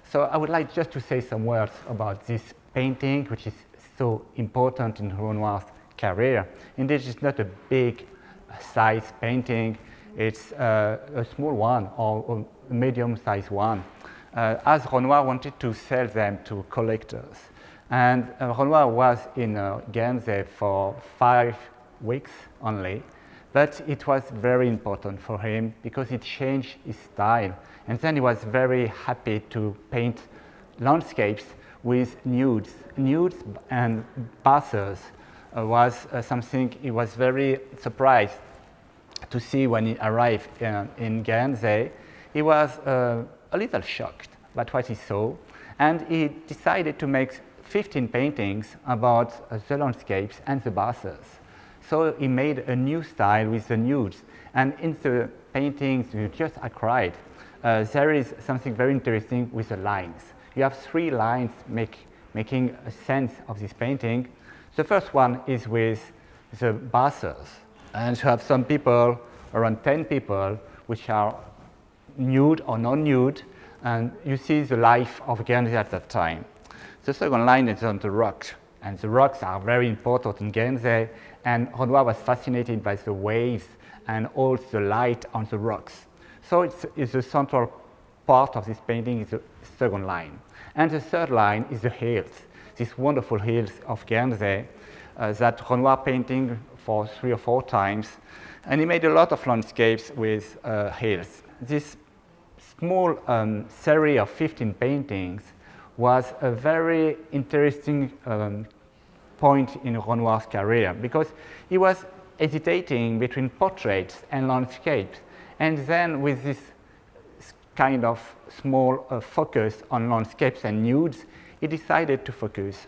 So I would like just to say some words about this painting, which is so important in Renoir's career. Indeed, it's not a big size painting, it's a small one or a medium size one, as Renoir wanted to sell them to collectors. And Renoir was in Guernsey for 5 weeks only, but it was very important for him because it changed his style. And then he was very happy to paint landscapes with nudes. Nudes and basses was something he was very surprised to see when he arrived in Guernsey. He was a little shocked by what he saw, and he decided to make 15 paintings about the landscapes and the basses. So he made a new style with the nudes, and in the paintings you just cried. There is something very interesting with the lines. You have 3 lines making a sense of this painting. The first one is with the basses, and you have some people, around 10 people, which are nude or non-nude, and you see the life of Guernsey at that time. The second line is on the rocks, and the rocks are very important in Guernsey, and Renoir was fascinated by the waves and all the light on the rocks. So it's the central part of this painting is the second line. And the third line is the hills, these wonderful hills of Guernsey that Renoir painting for 3 or 4 times. And he made a lot of landscapes with hills. This small series of 15 paintings was a very interesting point in Renoir's career, because he was hesitating between portraits and landscapes. And then with this kind of small focus on landscapes and nudes, he decided to focus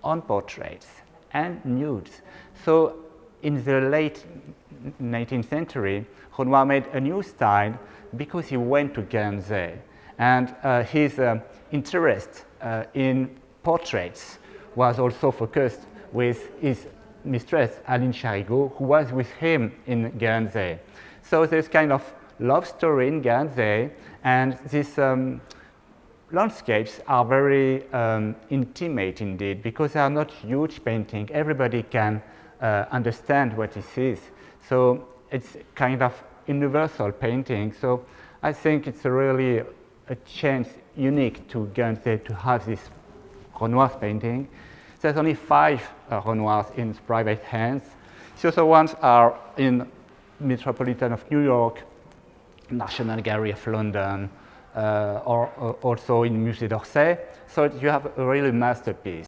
on portraits and nudes. So in the late 19th century, Renoir made a new style because he went to Guernsey, and his interest in portraits was also focused with his mistress, Aline Charigot, who was with him in Guernsey. So there's kind of love story in Guernsey, and these landscapes are very intimate indeed, because they are not huge paintings. Everybody can understand what this is. So it's kind of universal painting. So I think it's really a chance unique to Guernsey to have this Renoir's painting. There's only 5 Renoirs in private hands. The other ones are in Metropolitan of New York, National Gallery of London, or also in Musée d'Orsay. So you have a really masterpiece.